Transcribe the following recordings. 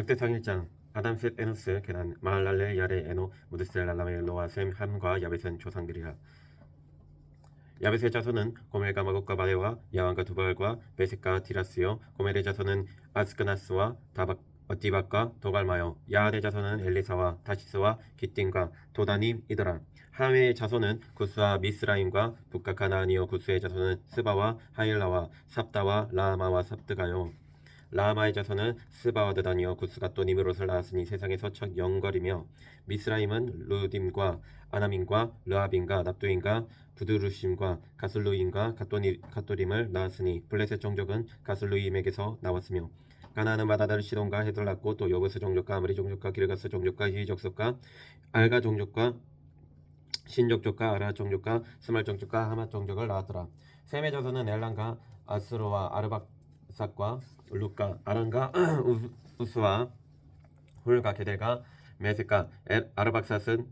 역대상 1장 아담 셋 에노스 게난 마할랄렐 야레 에노 무드셀 랄라멜 노아 셈 함과 야벳은 조상들이라. 야벳의 자손은 고멜과 마곡과 마레와 야완과 두발과 베색과 디라스요. 고멜의 자손은 아스크나스와 어디박과 도갈마요. 야한의 자손은 엘리사와 다시스와 기띵과 도다님이더라. 함의 자손은 구스와 미스라임과 북각 하나니요. 구스의 자손은 스바와 하일라와 삽다와 라마와 삽드가요. 라마의 자손은 스바와 드다니요. 구스가 또 니므롯을 낳았으니 세상에서 첫 영걸이며 미스라임은 루딤과 아나민과 르아빈과 납두인과 부드루심과 가슬루인과 갓도림을 낳았으니 블레셋 종족은 가슬루임에게서 나왔으며 가나안은 마다다르 시돈과 헤들 낳고 또 여부스 종족과 아므리 종족과 기르가스 종족과 히족속과 알가 종족과 신족족과 아라 종족과 스말 종족과 하맛 종족을 낳았더라. 셈의 자손은 엘란과 아스로와 아르박삭과 룩과 아란과 우스와 훌과 게델과 메색과 아르박삭은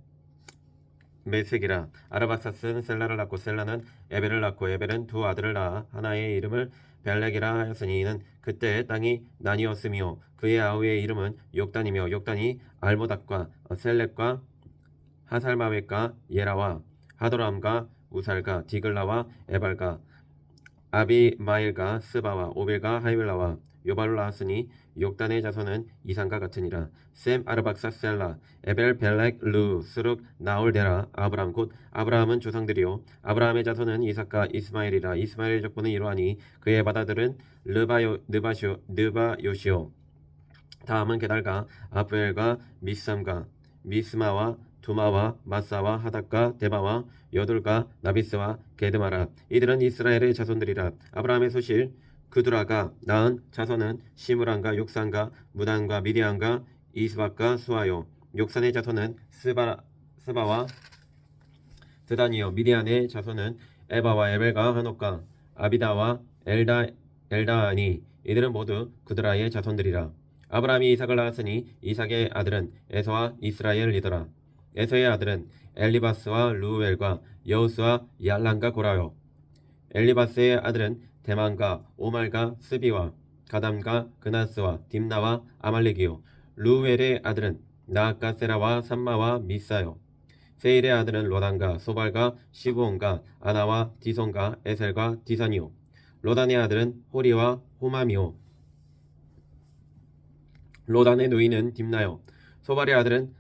메색이라. 아르박삭은 셀라를 낳고 셀라는 에벨을 낳고 에벨은 두 아들을 낳아 하나의 이름을 벨렉이라 하였으니 이는 그때 땅이 나뉘었으며 그의 아우의 이름은 욕단이며 욕단이 알모닥과 셀렉과 하살마웻과 예라와 하도람과 우살과 디글라와 에발과 아비마일과 스바와 오벨과 하일라와 요발을 낳았으니 욕단의 자손은 이상과 같으니라. 셈 아르박삭 셀라 에벨 벨렉 루 스룩 나올데라 아브람 곧 아브라함은 조상들이요 아브라함의 자손은 이삭과 이스마엘이라. 이스마엘의 족보는 이러하니 그의 바다들은 느바요시오. 다음은 게달과 아프엘과 미삼과 미스마와 두마와 마사와 하닥과 데마와 여둘과 나비스와 게드마라. 이들은 이스라엘의 자손들이라. 아브라함의 소실 그두라가 낳은 자손은 시므란과 욕산과 무단과 미디안과 이스박과 수아요. 욕산의 자손은 스바와 드다니요. 미디안의 자손은 에바와 에벨과 하녹과 아비다와 엘다하니 이들은 모두 그두라의 자손들이라. 아브라함이 이삭을 낳았으니 이삭의 아들은 에서와 이스라엘이더라. 에서의 아들은 엘리바스와 루엘과 여우스와 얄란과 고라요. 엘리바스의 아들은 대만과 오말과 스비와 가담과 그나스와 딥나와 아말렉이요. 루엘의 아들은 나악과 세라와 삼마와 미사요. 세일의 아들은 로단과 소발과 시브온과 아나와 디손과 에셀과 디산이요. 로단의 아들은 호리와 호맘이요. 로단의 누이는 딥나요. 소발의 아들은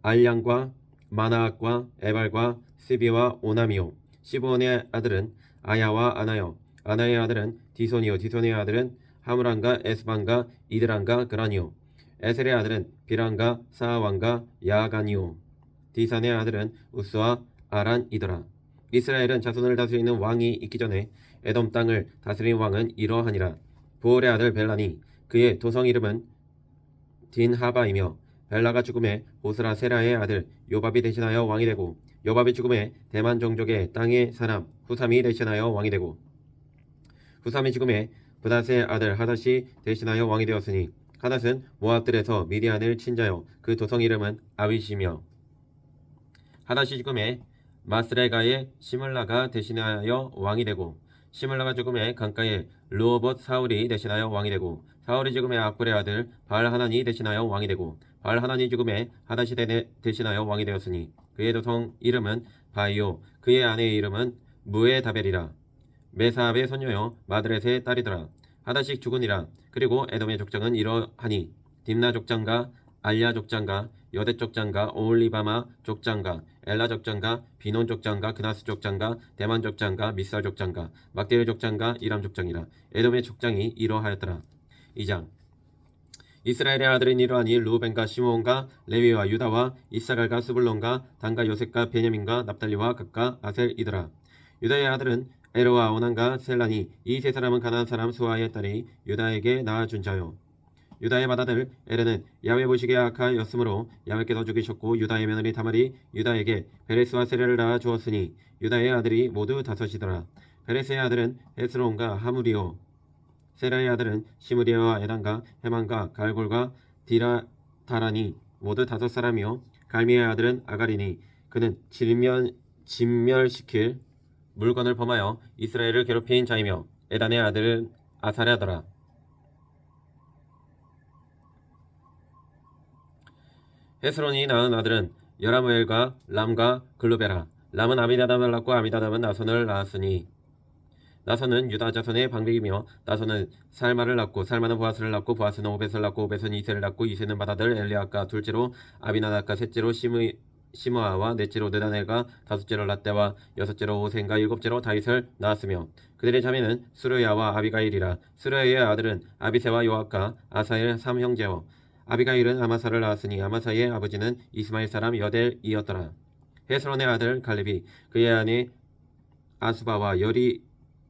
알량과 마나악과 에발과 스비와 오남이요. 시브온의 아들은 아야와 아나요. 아나의 아들은 디손이요. 디손의 아들은 하므란과 에스반과 이드란과 그라니요. 에셀의 아들은 비란과 사아왕과 야간이요. 디산의 아들은 우스와 아란이더라. 이스라엘은 자손을 다스리는 왕이 있기 전에 에돔 땅을 다스린 왕은 이러하니라. 부올의 아들 벨라니 그의 도성 이름은 딘하바이며 벨라가 죽음에 호스라 세라의 아들 요밥이 대신하여 왕이 되고 요밥이 죽음에 대만 종족의 땅의 사람 후삼이 대신하여 왕이 되고 후삼이 죽음에 브닷의 아들 하닷이 대신하여 왕이 되었으니 하닷은 모압들에서 미디안을 친 자요 그 도성 이름은 아윗이며 하닷이 죽음에 마스레가의 시물라가 대신하여 왕이 되고 시물라가 죽음에 강가의 르호봇 사울이 대신하여 왕이 되고 사울이 죽음에 악불의 아들 바알하난이 대신하여 왕이 되고 바알하난이 죽음에 하닷이 대신하여 왕이 되었으니 그의 도성 이름은 바이오 그의 아내의 이름은 무에다벨이라. 메사압의 손녀여 마드렛의 딸이더라. 하닷이 죽으니라. 그리고 에돔의 족장은 이러하니 딥나 족장과 알야 족장과 여대 족장과 오홀리바마 족장과 엘라 족장과 비논 족장과 그나스 족장과 대만 족장과 미살 족장과 막디엘 족장과 이람 족장이라. 에돔의 족장이 이러하였더라. 2장 이스라엘의 아들은 이러하니 루벤과 시므온과 레위와 유다와 이사갈과 스불론과 단과 요셉과 베냐민과 납달리와 각과 아셀이더라. 유다의 아들은 에르와 오난과 셀라니 이 세 사람은 가나안 사람 수아의 딸이 유다에게 낳아준 자요. 유다의 맏아들 에르는 야훼 보시기에 악하였으므로 야훼께서 죽이셨고 유다의 며느리 다말이 유다에게 베레스와 세레를 낳아 주었으니 유다의 아들이 모두 5이더라. 베레스의 아들은 헤스론과 하무리오. 세라의 아들은 시므리와 에단과 헤만과 갈골과 디라다라니 모두 5사람이요. 갈미의 아들은 아가리니 그는 진멸시킬 물건을 범하여 이스라엘을 괴롭힌 자이며 에단의 아들은 아사랴더라. 헤스론이 낳은 아들은 여라무엘과 람과 글루베라. 람은 아미나답을 낳고 아미나답은 나손을 낳았으니 나손은 유다 자손의 방백이며 나손은 살마를 낳고 살마는 보아스를 낳고 보아스는 오벳을 낳고 오벳은 이세를 낳고 이세는 맏아들 엘리압과 둘째로 아비나답과 셋째로 시므아와 넷째로 느다넬과 다섯째로 랏대와 여섯째로 오센과 일곱째로 다윗을 낳았으며 그들의 자매는 스루야와 아비가일이라. 스루야의 아들은 아비세와 요압과 아사엘 삼형제요 아비가일은 아마사를 낳았으니 아마사의 아버지는 이스마엘 사람 여델이었더라. 헤스론의 아들 갈렙이 그의 아내 아수바와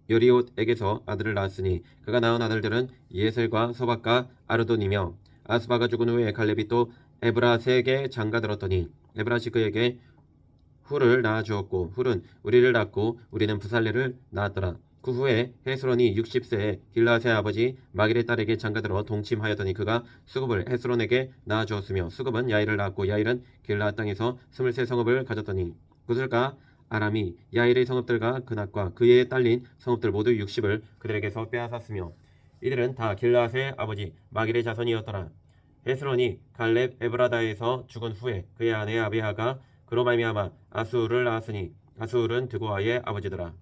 여리옷에게서 아들을 낳았으니 그가 낳은 아들들은 예셀과 소박과 아르돈이며 아수바가 죽은 후에 갈렙이 또 에브라스에게 장가들었더니 에브라시 그에게 훌을 낳아주었고 훌은 우리를 낳고 우리는 부살레를 낳았더라. 그 후에 헤스론이 60세에 길라앗의 아버지 마길의 딸에게 장가들어 동침하였더니 그가 수급을 헤스론에게 낳아주었으며 수급은 야일을 낳았고 야일은 길라앗 땅에서 23성읍을 가졌더니 구슬과 아람이 야일의 성읍들과 그낫과 그의 딸린 성읍들 모두 60을 그들에게서 빼앗았으며 이들은 다 길라앗의 아버지 마길의 자손이었더라. 헤스론이 갈렙 에브라다에서 죽은 후에 그의 아내 아비아가 그로 말미암아 아수울을 낳았으니 아수울은 드고아의 아버지더라.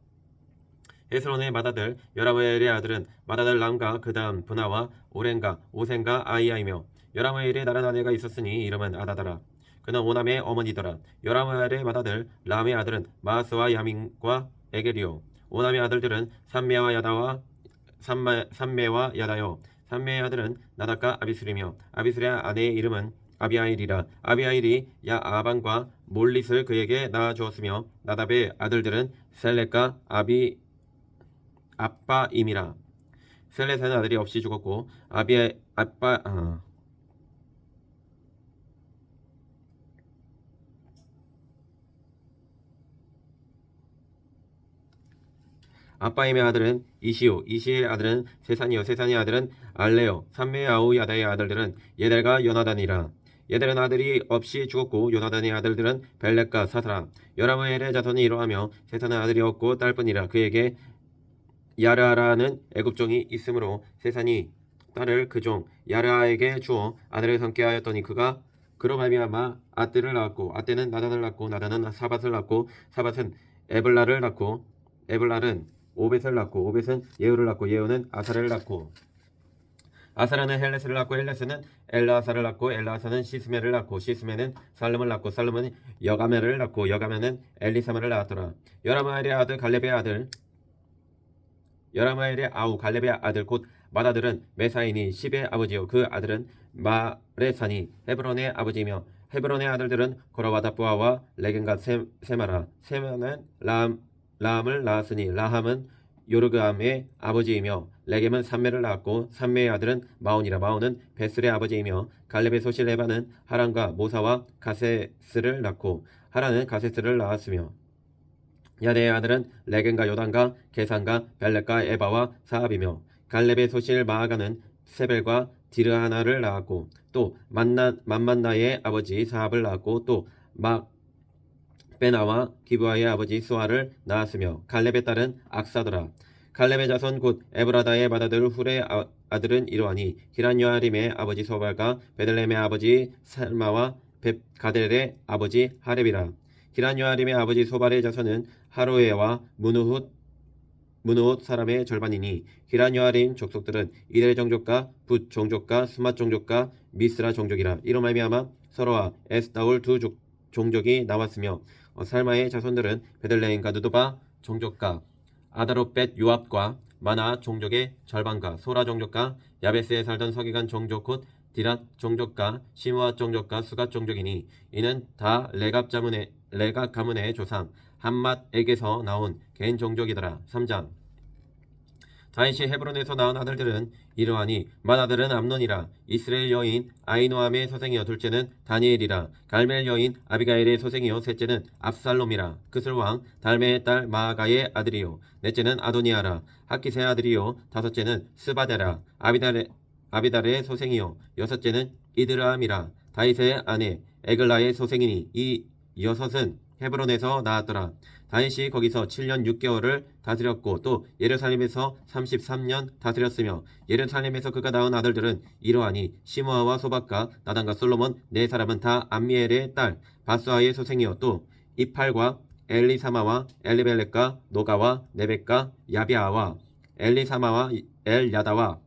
헤스론의 맏아들 여라무엘의 아들은 맏아들 람과 그 다음 브나와 오렌과 오센과 아이야이며 여라무엘의 다른 아내가 있었으니 이름은 아다다라. 그는 오남의 어머니더라. 여라무엘의 맏아들 람의 아들은 마스와 야민과 에게리오. 오남의 아들들은 삼메와 야다요. 삼메의 아들은 나답과 아비술이며 아비술의 아내의 이름은 아비아일이라. 아비아일이 야아반과 몰릿을 그에게 낳아주었으며 나답의 아들들은 셀렉과 아빠임이라. 셀렛은 아들이 없이 죽었고 아빠임의 아들은 이시오. 이시의 아들은 세산이요. 세산의 아들은 알레요. 삼메의 아우야다의 아들들은 예델과 요나단이라. 예델은 아들이 없이 죽었고 요나단의 아들들은 벨렉과 사사라. 여라무엘의 자손이 이러하며 세산은 아들이 없고 딸뿐이라. 그에게 야르아라는 애굽종이 있으므로 세산이 딸을 그 종 야르아에게 주어 아들을 삼게 하였더니 그가 그로 말미암아 아떼를 낳았고 아떼는 나단을 낳고 나단은 사밧을 낳고 사밧은 에블라를 낳고 에블랄은 오벳을 낳고 오벳은 예후를 낳고 예후는 아사를 낳고 아사라는 헬레스를 낳고 헬레스는 엘라아사를 낳고 엘라아사는 시스메를 낳고 시스메는 살름을 낳고 살름은 여가메를 낳고 여가메는 엘리사마를 낳았더라. 여라무엘의 아들 갈렙의 아들 여라무엘의 아우 갈렙의 아들 곧 맏아들은 메사인이 십의 아버지요 그 아들은 마레산이 헤브론의 아버지이며 헤브론의 아들들은 고라와 다부아와 레겐과 세마라. 세마는 라함을 낳았으니 라함은 요르그암의 아버지이며 레겜은 삼메를 낳았고 삼메의 아들은 마온이라. 마온은 베슬의 아버지이며 갈렙의 소실 에바는 하란과 모사와 가세스를 낳고 하란은 가세스를 낳았으며 야대의 아들은 레겐과 요단과 게산과 벨렉과 에바와 사압이며 갈렙의 소실 마아가는 세벨과 디르하나를 낳았고 또 만만나의 아버지 사압을 낳았고 또 막베나와 기브아의 아버지 수아를 낳았으며 갈렙의 딸은 악사더라. 갈렙의 자손 곧 에브라다의 맏아들 훌의 아들은 이러하니 기란요아림의 아버지 소발과 베들레헴의 아버지 살마와 가델의 아버지 하렙이라. 기란요아림의 아버지 소발의 자손은 하로에와 무누훗 사람의 절반이니 기란요아림 족속들은 이델 종족과 붓 종족과 스맛 종족과 미스라 종족이라. 이로 말미암아 서로와 에스다울 두 종족이 나왔으며 살마의 자손들은 베들레헴과 누드바 종족과 아다롯벳 요압과 마나 종족의 절반과 소라 종족과 야베스에 살던 서기관 종족 곧 디랏 종족과 시므아 종족과 수갓 종족이니 이는 다 레갑 가문의 조상 함맛에게서 나온 개인 종족이더라. 3장 다윗이 헤브론에서 낳은 아들들은 이러하니 맏아들은 암논이라. 이스라엘 여인 아히노암의 소생이요 둘째는 다니엘이라. 갈멜 여인 아비가일의 소생이요 셋째는 압살롬이라. 그슬 왕 달메의 딸 마아가의 아들이요 넷째는 아도니아라. 하깃의 아들이요 다섯째는 스바데라. 아비달의 소생이요 여섯째는 이드라함이라. 다윗의 아내 에글라의 소생이니 이 여섯은 헤브론에서 나았더라. 다윗이 거기서 7년 6개월을 다스렸고 또 예루살렘에서 33년 다스렸으며 예루살렘에서 그가 낳은 아들들은 이러하니 시므아와 소박과 나단과 솔로몬 네 사람은 다 암미엘의 딸 바수아의 소생이요 또 이팔과 엘리사마와 엘리벨렉과 노가와 네벡과 야비아와 엘리사마와 엘야다와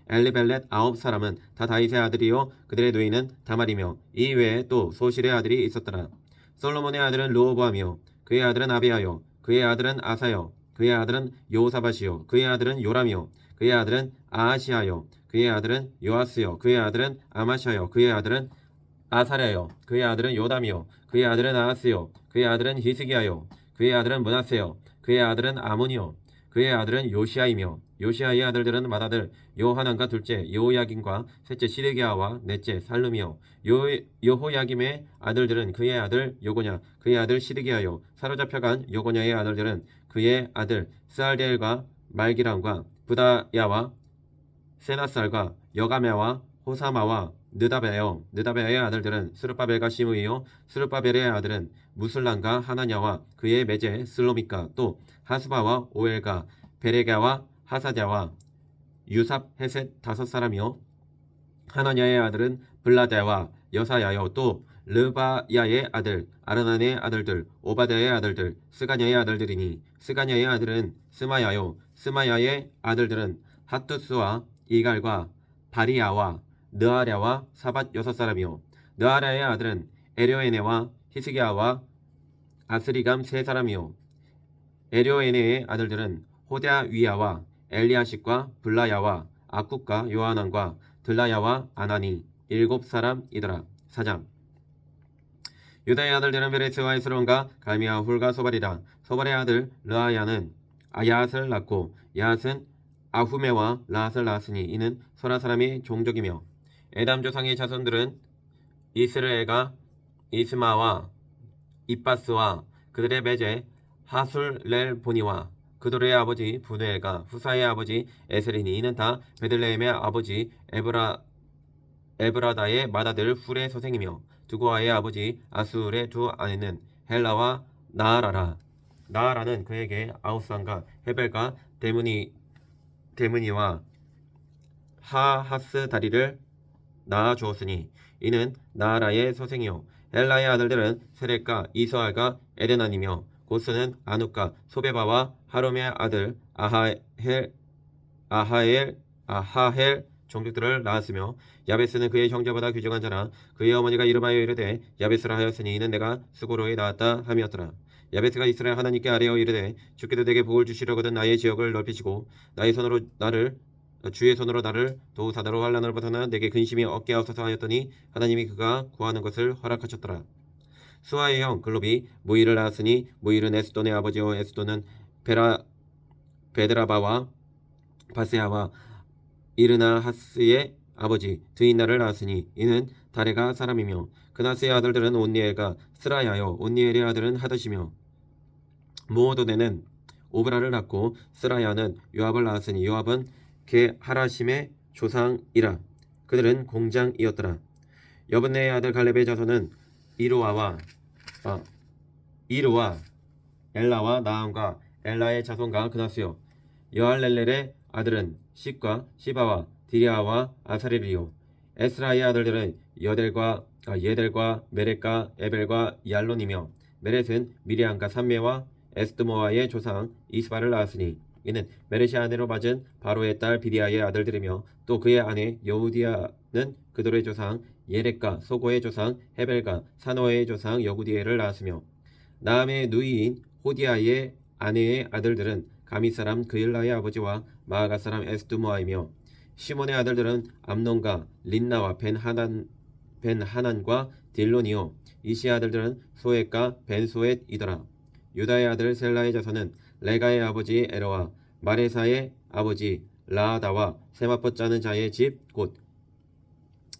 엘리벨렛 9사람은 다 다윗의 아들이요 그들의 노인은 다말이며 이 외에 또 소실의 아들이 있었더라. 솔로몬의 아들은 르호보암이요 그의 아들은 아비야요 그의 아들은 아사요 그의 아들은 요사밭이요 그의 아들은 요람이요 그의 아들은 아하시아요 그의 아들은 요아스요 그의 아들은 아마샤요 그의 아들은 아사랴요 그의 아들은 요담이요 그의 아들은 아하스요 그의 아들은 히스기야요 그의 아들은 므낫세요 그의 아들은 아몬이요 그의 아들은 요시아이며 요시아의 아들들은 맏아들 요하난과 둘째 요야긴과 셋째 시드기야와 넷째 살룸이요 여호야김의 아들들은 그의 아들 요고냐 그의 아들 시드기야요 사로잡혀간 요고냐의 아들들은 그의 아들 스알디엘과 말기람과 부다야와 세나살과 여가메와 호사마와 느다베의 아들들은 스룹바벨과 시므이요 스룹바벨의 아들은 무술란과 하나냐와 그의 매제 슬로미카 또 하스바와 오엘과 베레가와 하사랴와 유삽 헤셋 5사람이요 하나냐의 아들은 블라데와 여사야요 또 르바야의 아들 아르난의 아들들 오바데의 아들들 스가냐의 아들들이니 스가냐의 아들은 스마야요 스마야의 아들들은 핫투스와 이갈과 바리야와 느아랴와 사밧 6사람이요 느아랴의 아들은 에료에네와 히스기야와 아스리감 3사람이요 에료에네의 아들들은 호랴위야와 엘리아십과 블라야와 아쿠과 요하난과 들라야와 아나니 7사람이더라. 4장 유다의 아들들은 베레스와 에스론과 갈미와 훌과 소발이라. 소발의 아들 르아야는 아야앗을 낳고 야앗은 아후메와 라앗을 낳았으니 이는 소라 사람의 종족이며 에담 조상의 자손들은 이스르엘과 이스마와 이빠스와 그들의 매제 하술렐보니와 그들의 아버지 부누엘과 후사의 아버지 에셀이니 이는 다 베들레헴의 아버지 에브라다의 맏아들 훌의 소생이며 두고아의 아버지 아술의 두 아내는 헬라와 나아라라. 나아라는 그에게 아우산과 헤벨과 데므니와 하하스 다리를 낳아 주었으니 이는 나아라의 소생이요 헬라의 아들들은 세렉과 이스알과 에데난이며 고스는 아누과 소베바와 하롬의 아들 아하헬 종족들을 낳았으며 야베스는 그의 형제보다 귀중한 자라. 그의 어머니가 이름하여 이르되 야베스라 하였으니 이는 내가 수고로이 낳았다 함이었더라. 야베스가 이스라엘 하나님께 아뢰어 이르되 주께도 내게 복을 주시려거든 나의 지역을 넓히시고 주의 손으로 나를 도우사다로 환난을 벗어나 내게 근심이 없게 하옵소서 하였더니 하나님이 그가 구하는 것을 허락하셨더라. 수아의 형 글롭이 무이를 낳았으니 무이는 에스돈의 아버지요 에스돈은 베드라바와 바세아와 이르나하스의 아버지 드인나를 낳았으니 이는 다레가 사람이며 그나스의 아들들은 온니엘과 스라야요 온니엘의 아들은 하드시며 무오도네는 오브라를 낳고 스라야는 요압을 낳았으니 요압은 게하라심의 조상이라. 그들은 공장이었더라. 여분네의 아들 갈렙의 자손은 이르와 엘라와 나함과 엘라의 자손과 그나스요 여할렐렐의 아들은 십과 시바와 디리아와 아사렐이요 에스라의 아들들은 예델과 메렛과 에벨과 얄론이며 메렛은 미리암과 삼메와 에스드모아의 조상 이스바를 낳았으니 이는 메렛이 아내로 맞은 바로의 딸 비디아의 아들들이며 또 그의 아내 여우디아는 그들의 조상 예렉과 소고의 조상 헤벨과 사노의 조상 여구디엘을 낳았으며 나함의 누이인 호디아의 아내의 아들들은 가미 사람 그일라의 아버지와 마아가 사람 에스드모아이며 시몬의 아들들은 암논과 린나와 벤하난과 딜론이요 이시의 아들들은 소엣과 벤소엣이더라. 유다의 아들 셀라의 자손은 레가의 아버지 에러와 마레사의 아버지 라아다와 세마포 짜는 자의 집 곧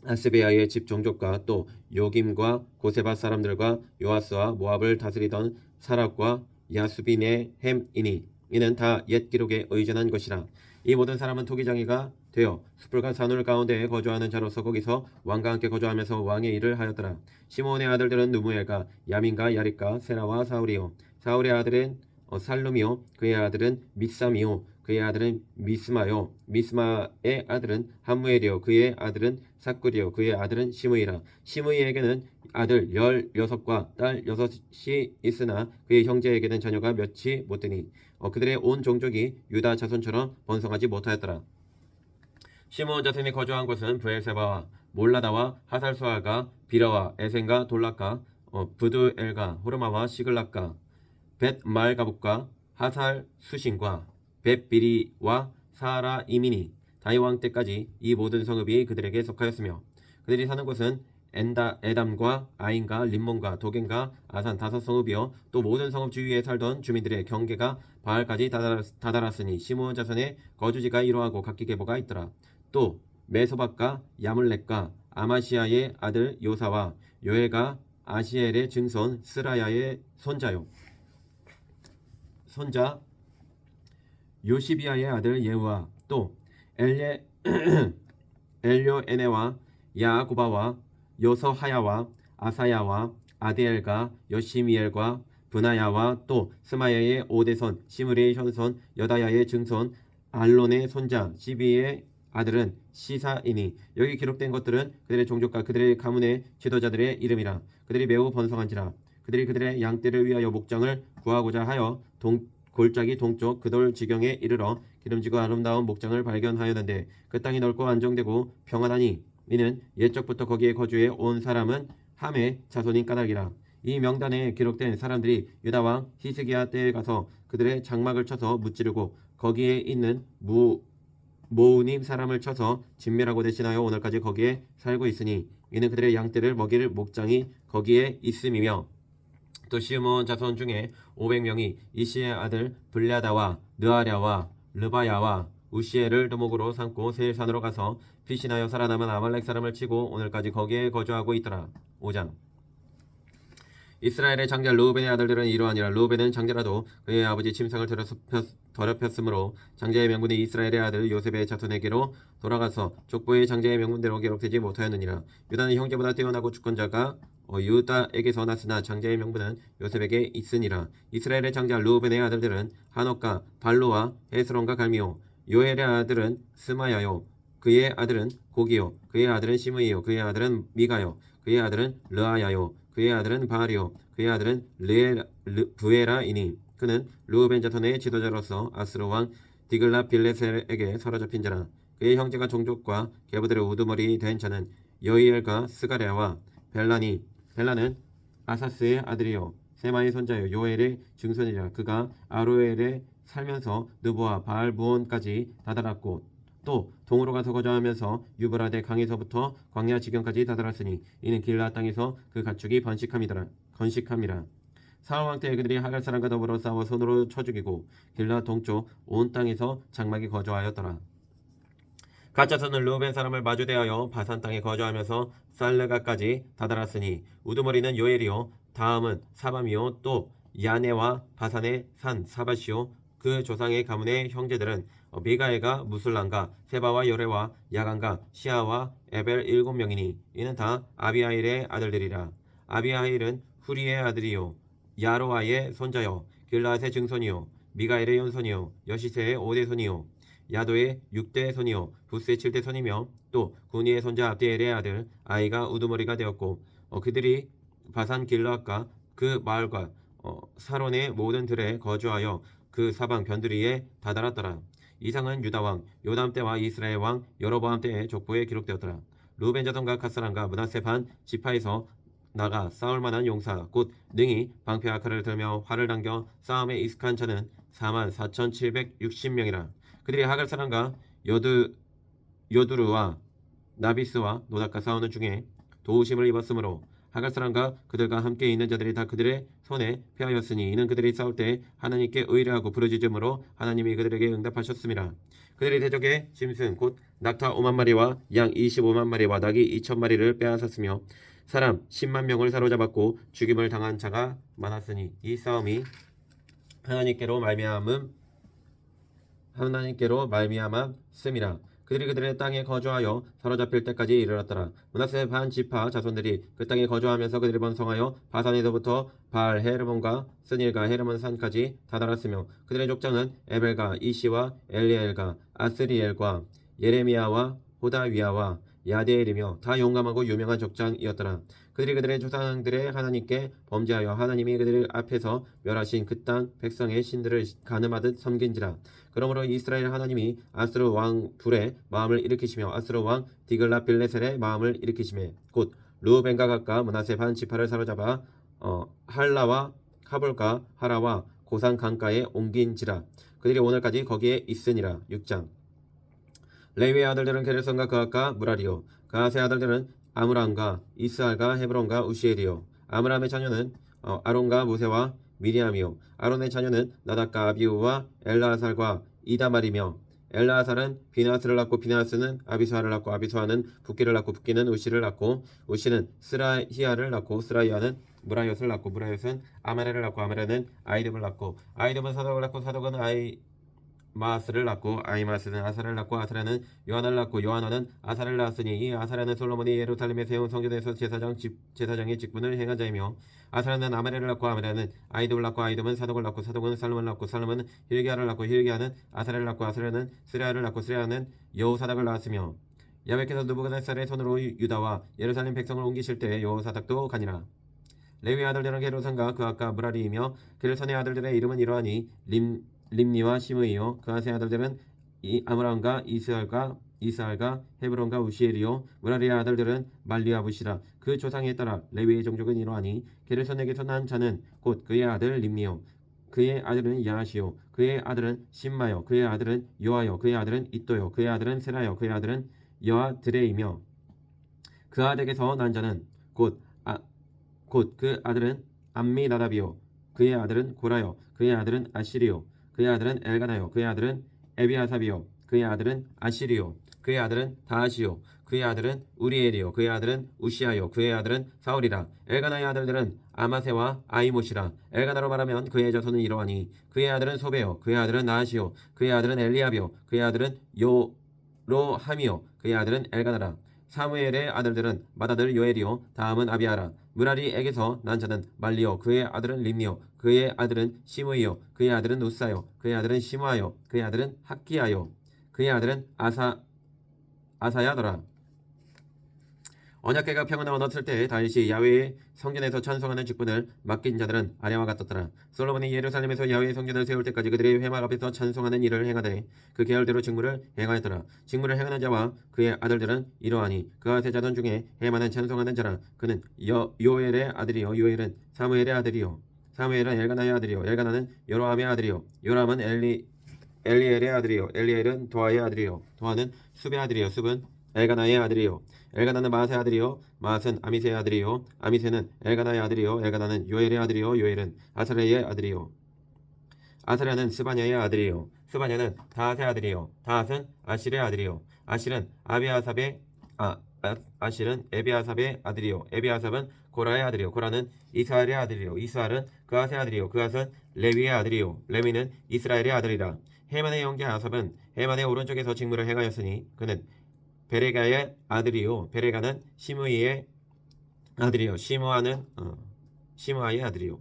아스베아의 집 종족과 또 요김과 고세바 사람들과 요아스와 모압을 다스리던 사랍과 야수빈의 햄이니 이는 다 옛 기록에 의존한 것이라. 이 모든 사람은 토기장이가 되어 숲을과 산울 가운데에 거주하는 자로서 거기서 왕과 함께 거주하면서 왕의 일을 하였더라. 시므온의 아들들은 누무엘과 야민과 야릿과 세라와 사울이요. 사울의 아들은 살룸이요. 그의 아들은 미삼이요. 그의 아들은 미스마요. 미스마의 아들은 함무엘이요. 그의 아들은 삭굴이요. 그의 아들은 시므이라. 시므이에게는 아들 16과 딸 6이 있으나 그의 형제에게는 자녀가 몇이 못 되니 그들의 온 종족이 유다 자손처럼 번성하지 못하였더라. 시므온 자손이 거주한 곳은 브엘세바와 몰라다와 하살수알과 비라와 에센과 돌락과 부두엘과 호르마와 시글락과 벳말가복과 하살 수신과 벳비리와 사라 이민이 다윗 왕 때까지 이 모든 성읍이 그들에게 속하였으며 그들이 사는 곳은 에담과 아인과 림몬과 도겐과 아산 5성읍이요 또 모든 성읍 주위에 살던 주민들의 경계가 바알까지 다다랐으니 시므온 자손의 거주지가 이러하고 각기 계보가 있더라. 또 메소박과 야물렉과 아마시아의 아들 요사와 요엘과 아시엘의 증손 스라야의 손자 요시비아의 아들 예후와 또 엘료에네와 야고바와 요서하야와 아사야와 아디엘과 여시미엘과 브나야와 또 스마야의 오대손 시므리의 현손 여다야의 증손 알론의 손자 시비의 아들은 시사이니 여기 기록된 것들은 그들의 종족과 그들의 가문의 지도자들의 이름이라. 그들이 매우 번성한지라. 그들이 그들의 양떼를 위하여 목장을 구하고자 하여 골짜기 동쪽 그돌 지경에 이르러 기름지고 아름다운 목장을 발견하였는데 그 땅이 넓고 안정되고 평안하니 이는 옛적부터 거기에 거주해 온 사람은 함의 자손인 까닭이라. 이 명단에 기록된 사람들이 유다왕 히스기야 때에 가서 그들의 장막을 쳐서 무찌르고 거기에 있는 모우님 사람을 쳐서 진멸하고 대신하여 오늘까지 거기에 살고 있으니 이는 그들의 양떼를 먹일 목장이 거기에 있음이며 또 시므온 자손 중에 500명이 이시의 아들 블랴다와 느아랴와 르바야와 우시엘을 도목으로 삼고 세일산으로 가서 피신하여 살아남은 아말렉 사람을 치고 오늘까지 거기에 거주하고 있더라. 5장 이스라엘의 장자 르우벤의 아들들은 이러하니라. 르우벤은 장자라도 그의 아버지 침상을 더럽혔으므로 장자의 명분이 이스라엘의 아들 요셉의 자손에게로 돌아가서 족보의 장자의 명분대로 기록되지 못하였느니라. 유다는 형제보다 뛰어나고 주권자가 유다에게서 났으나 장자의 명분은 요셉에게 있으니라. 이스라엘의 장자 르우벤의 아들들은 하녹과 발로와 헤스론과 갈미요. 요엘의 아들은 스마야요. 그의 아들은 고기요. 그의 아들은 시므이요. 그의 아들은 미가요. 그의 아들은 르아야요. 그의 아들은 바알이요. 그의 아들은 부에라이니 그는 르우벤 자손의 지도자로서 아스루 왕 디글라 빌레셀에게 사로잡힌 자라. 그의 형제가 종족과 계보들의 우두머리 된 자는 여이엘과 스가랴와 벨라니 벨라는 아사스의 아들이요 세마의 손자요 요엘의 증손이라. 그가 아로엘에 살면서 느보와 바알부온까지 다다랐고 또 동으로 가서 거주하면서 유브라데 강에서부터 광야 지경까지 다다랐으니 이는 길라 땅에서 그 가축이 건식함이라. 사울 왕 때에 그들이 하갈 사람과 더불어 싸워 손으로 쳐 죽이고 길라 동쪽 온 땅에서 장막에 거주하였더라. 가짜서는 르우벤 사람을 마주대하여 바산 땅에 거주하면서 살르가까지 다다랐으니 우두머리는 요엘이요 다음은 사밤이요 또 야네와 바산의 산 사바시요 그 조상의 가문의 형제들은 미가엘과 무술란과 세바와 요레와 야간과 시아와 에벨 7명이니 이는 다 아비하일의 아들들이라. 아비하일은 후리의 아들이요 야로아의 손자요 길라앗의 증손이요 미가엘의 연손이요 여시세의 5대 손이요 야도의 6대 손이요 부스의 7대 손이며 또 구니의 손자 압디엘의 아들 아이가 우두머리가 되었고 그들이 바산 길라앗과 그 마을과 사론의 모든 들에 거주하여 그 사방 변두리에 다다랐더라. 이상은 유다왕 요담 때와 이스라엘 왕 여로보암 때의 족보에 기록되었더라. 르우벤 자손과 갓사람과 므낫세 반 지파에서 나가 싸울 만한 용사 곧 능히 방패와 칼을 들며 활을 당겨 싸움에 익숙한 자는 44,760명이라. 그들이 하갈 사람과 여두르와 나비스와 노닥과 싸우는 중에 도우심을 입었으므로 하갈 사람과 그들과 함께 있는 자들이 다 그들의 손에 패하였으니 이는 그들이 싸울 때 하나님께 의뢰하고 부르짖음으로 하나님이 그들에게 응답하셨습니다. 그들이 대적의 짐승 곧 낙타 5만 마리와 양 25만 마리와 낙이 2천 마리를 빼앗았으며 사람 10만 명을 사로잡았고 죽임을 당한 자가 많았으니 이 싸움이 하나님께로 말미암았음이라. 그들이 그들의 땅에 거주하여 사로잡힐 때까지 이르렀더라. 므낫세 반 지파 자손들이 그 땅에 거주하면서 그들이 번성하여 바산에서부터 바알 헤르몬과 스닐과 헤르몬 산까지 다다랐으며 그들의 족장은 에벨과 이시와 엘리엘과 아스리엘과 예레미야와 호다위야와 야데엘이며 다 용감하고 유명한 족장이었더라. 그들이 그들의 조상들의 하나님께 범죄하여 하나님이 그들 앞에서 멸하신 그 땅 백성의 신들을 가늠하듯 섬긴지라. 그러므로 이스라엘 하나님이 아스루 왕 불의 마음을 일으키시며 아스루 왕 디글라빌레셀의 마음을 일으키시며 곧 루벤과 각과 므낫세 반 지파를 사로잡아 할라와 하볼과 하라와 고산 강가에 옮긴지라. 그들이 오늘까지 거기에 있으니라. 6장. 레위의 아들들은 게르손과 그앗과 무라리요. 그앗의 아들들은 아므람과 이스알과 헤브론과 우시엘이요. 아므람의 자녀는 아론과 모세와 미리암이요. 아론의 자녀는 나답과 아비우와 엘라아살과 이다말이며 엘라아살은 비나스를 낳고 비나스는 아비수아를 낳고 아비수아는 붓기를 낳고 붓기는 우시를 낳고 우시는 스라히야를 낳고 스라히야는 무라이엇을 낳고 무라이엇은 아메레를 낳고 아메레는 아이듭을 낳고 아이듭은 사독을 낳고 사독은 마스를 낳고 아이마스는 아사를 낳고 아사라는 요하나를 낳고 요하나는 아사를 낳았으니 이 아사라는 솔로몬이 예루살렘에 세운 성전에서 제사장의 직분을 행한 자이며 아사라는 아메레를 낳고 아메레는 아이돔을 낳고 아이돔은 사독을 낳고 사독은 살룸을 낳고 살룸은 힐기야를 낳고 힐기야는 아사를 낳고 아사라는 스레야를 낳고 스레야는 여호사닥을 낳았으며 야베께서 느부갓네살의 손으로 유다와 예루살렘 백성을 옮기실 때 여호사닥도 가니라. 레위 아들들은 게르손과 그앗과 무라리이며 게르손의 아들들의 이름은 이러하니 림니와 시므이요. 그앗의 아들들은 아므람과 이스알과 헤브론과 우시엘이요. 무라리의 아들들은 말리와 부시라. 그 조상에 따라 레위의 종족은 이러하니 게르손에게서 난 자는 곧 그의 아들 림니요. 그의 아들은 야하시요. 그의 아들은 심마요. 그의 아들은 요아요. 그의 아들은 이또요. 그의 아들은 세라요. 그의 아들은 여아드레이며 그아덱에서 난 자는 곧 그 아들은 암미나답이요. 그의 아들은 고라요. 그의 아들은 아시리요. 그의 아들은 엘가나요. 그의 아들은 에비아삽이요. 그의 아들은 아시리요. 그의 아들은 다하시요. 그의 아들은 우리엘이요. 그의 아들은 우시아요. 그의 아들은 사울이라. 엘가나의 아들들은 아마세와 아이못이라. 엘가나로 말하면 그의 자손은 이러하니 그의 아들은 소베요. 그의 아들은 나하시요. 그의 아들은 엘리압이요. 그의 아들은 요로함이요. 그의 아들은 엘가나라. 사무엘의 아들들은 맏아들 요엘이요. 다음은 아비아라. 무라리에게서 난 자는 말리요. 그의 아들은 림니요. 그의 아들은 시므이요. 그의 아들은 우사요. 그의 아들은 시므아요. 그의 아들은 학기야요. 그의 아들은 아사야더라. 언약궤가 평안에 얻었을 때 다윗이 야훼의 성전에서 찬송하는 직분을 맡긴 자들은 아래와 같았더라. 솔로몬이 예루살렘에서 야훼의 성전을 세울 때까지 그들의 회막 앞에서 찬송하는 일을 행하되 그 계열대로 직무를 행하였더라. 직무를 행하는 자와 그의 아들들은 이러하니 그앗의 자손 중에 해마는 찬송하는 자라. 그는 요엘의 아들이요. 요엘은 사무엘의 아들이요. 사무엘은 엘가나의 아들이요. 엘가나는 요람의 아들이요. 요람은 엘리엘의 아들이요. 엘리엘은 도아의 아들이요. 도아는 숲의 아들이요. 숲은 엘가나의 아들이요. 엘가나는 마아스의 아들이요. 마아스는 아미세의 아들이요. 아미세는 엘가나의 아들이요. 엘가나는 요엘의 아들이요. 요엘은 아사랴의 아들이요. 아사랴는 스바냐의 아들이요. 스바냐는 다핫의 아들이요. 다핫은 아실의 아들이요. 아실은 아실은 에비아삽의 아들이요. 에비아삽은 고라의 아들이요. 고라는 이스알의 아들이요. 이스알은 그앗의 아들이요. 그앗은 레위의 아들이요. 레위는 이스라엘의 아들이라. 헤만의 형제 아삽은 헤만의 오른쪽에서 직무를 행하였으니 그는 베레가의 아들이요. 베레가는 시므이의 아들이요. 시므아의 아들이요.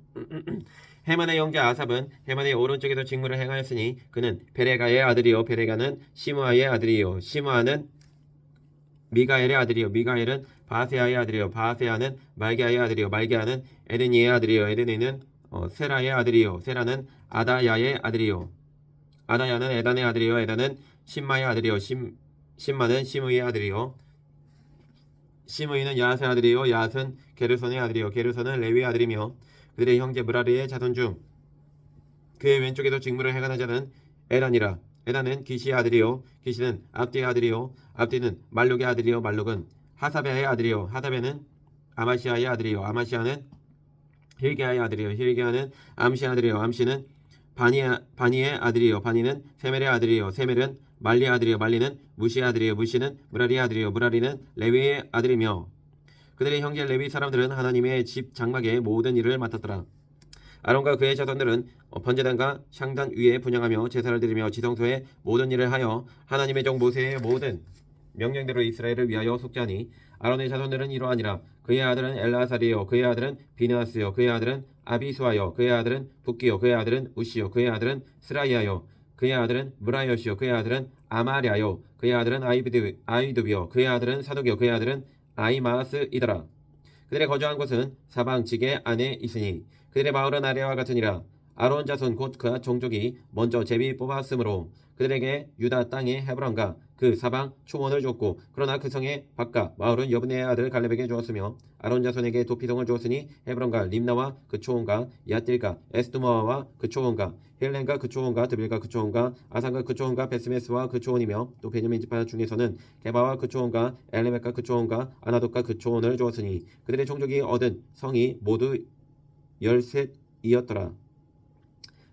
헤만의 형제 아삽은 헤만의 오른쪽에서 직무를 행하였으니 그는 베레가의 아들이요. 베레가는 시므아의 아들이요. 시므아는 미가엘의 아들이요. 미가엘은 바세아의 아들이요. 바세아는 말게아의 아들이요. 말게아는 에드니의 아들이요. 에드니는 세라의 아들이요. 세라는 아다야의 아들이요. 아다야는 에단의 아들이요. 에단은 심마의 아들이요. 심마는 시므이의 아들이요. 시므이는 야앗의 아들이요. 야앗은 게르손의 아들이요. 게르손은 레위의 아들이며 그들의 형제 무라리의 자손 중 그의 왼쪽에서 직무를 행하는 자는 에단이라. 에단은 기시의 아들이요. 기시는 압디의 아들이요. 압디는 말룩의 아들이요. 말룩은 하사베의 아들이요. 하사베는 아마시아의 아들이요. 아마시아는 힐기야의 아들이요. 힐기야는 암시의 아들이요. 암시는 바니의 아들이요. 바니는 세멜의 아들이요. 세멜은 말리의 아들이요. 말리는 무시의 아들이요. 무시는 무라리의 아들이요. 무라리는 레위의 아들이며 그들의 형제 레위 사람들은 하나님의 집 장막의 모든 일을 맡았더라. 아론과 그의 자손들은 번제단과 향단 위에 분향하며 제사를 드리며 지성소의 모든 일을 하여 하나님의 종 모세의 모든 명령대로 이스라엘을 위하여 속죄하니 아론의 자손들은 이러하니라. 그의 아들은 엘라사리요 그의 아들은 비느하스요 그의 아들은 아비수아요 그의 아들은 붓기요 그의 아들은 우시요 그의 아들은 스라이아요 그의 아들은 무라이엇이요 그의 아들은 아마랴요 그의 아들은 아이두비요 그의 아들은 사독이요 그의 아들은 아이마스이더라. 그들의 거주한 곳은 사방 지게 안에 있으니 그들의 마을은 아래와 같으니라. 아론 자손 곧 그 종족이 먼저 제비 뽑았으므로 그들에게 유다 땅의 헤브론과 그 사방 초원을 줬고 그러나 그 성의 바깥 마을은 여분의 아들 갈렙에게 주었으며 아론 자손에게 도피성을 주었으니 헤브론과 림나와 그 초원과 야딜과 에스두마와 그 초원과 힐렌과 그 초원과 드빌과 그 초원과 아산과 그 초원과 베스메스와 그 초원이며 또 베냐민 지파 중에서는 게바와 그 초원과 엘레멕과 그 초원과 아나돗과 그 초원을 주었으니 그들의 종족이 얻은 성이 모두 13이었더라.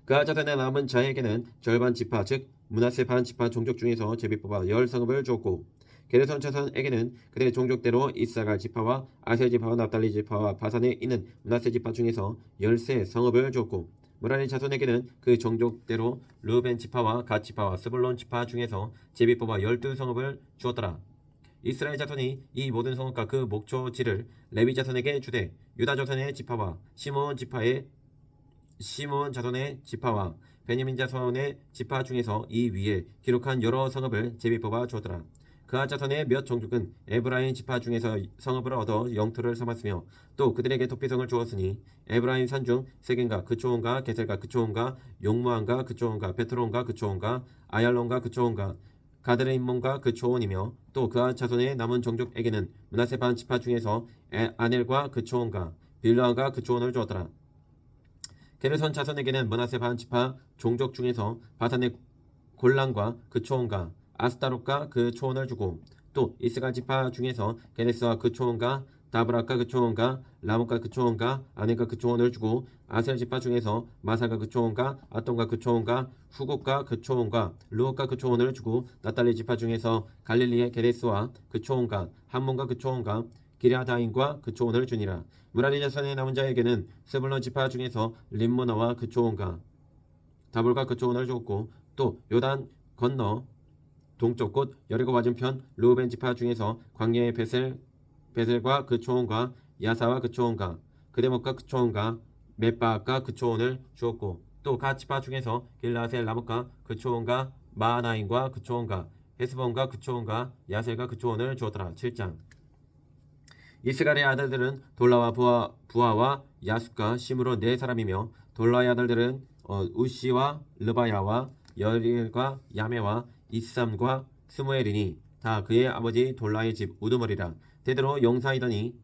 그 자손의 남은 자에게는 절반 지파 즉 므낫세 반 지파 종족 중에서 제비 뽑아 10성읍을 주었고 게르손 자손에게는 그들의 종족대로 이사갈 지파와 아셀 지파와 납달리 지파와 바산에 있는 므낫세 지파 중에서 13성읍을 주었고 무라리 자손에게는 그 종족대로 르벤 지파와 갓 지파와 스불론 지파 중에서 제비 뽑아 12성읍을 주었더라. 이스라엘 자손이 이 모든 성읍과 그 목초지를 레위 자손에게 주되 유다 자손의 지파와 시므온 자손의 지파와 베냐민 자손의 지파 중에서 이 위에 기록한 여러 성읍을 제비 뽑아 주었더라. 그아 자손의 몇 종족은 에브라임 지파 중에서 성읍을 얻어 영토를 삼았으며 또 그들에게 도피성을 주었으니 에브라임 산중 세겐과 그 초원과 게셀과 그 초원과 용무안과 그 초원과 베트론과 그 초원과 아얄론과 그 초원과 가드레임몬과 그 초원이며 또 그아 자손의 남은 종족에게는 므낫세 반 지파 중에서 아넬과 그 초원과 빌라가 그 초원을 주었더라. 게르손 자손에게는 므낫세 반 지파 종족 중에서 바산의 골란과 그 초원과 아스타롯과 그 초원을 주고 또 이스갈 지파 중에서 게네스와 그 초원과 다브락과 그 초원과 라못과 그 초원과 아넬과 그 초원을 주고 아셀 지파 중에서 마살과 그 초원과 아똥과 그 초원과 후국과 그 초원과 루옥과 그 초원을 주고 나달리 지파 중에서 갈릴리의 게네스와 그 초원과 함몬과 그 초원과 기랴다임과 그 초원을 주니라. 무라리 자손의 남은 자에게는 스불론 지파 중에서 림모나와 그 초원과 다볼과 그 초원을 주었고 또 요단 건너 동쪽 곳 여리고 맞은편 르우벤 지파 중에서 광야의 베셀과 그 초원과 야사와 그 초원과 그데못과 그 초원과 მეტ바과 그 초원을 주었고 또 갓 지파 중에서 길라셀 라못과 그 초원과 마하나임과 그 초원과 헤스본과 그 초원과 야셀과 그 초원을 주었더라. 7장. 이스갈의 아들들은 돌라와 부하와 야숫과 심으로 네 사람이며 돌라의 아들들은 우시와 르바야와 여리엘과 야메와 이삼과 스무엘이니 다 그의 아버지 돌라의 집 우두머리라. 대대로 용사이더니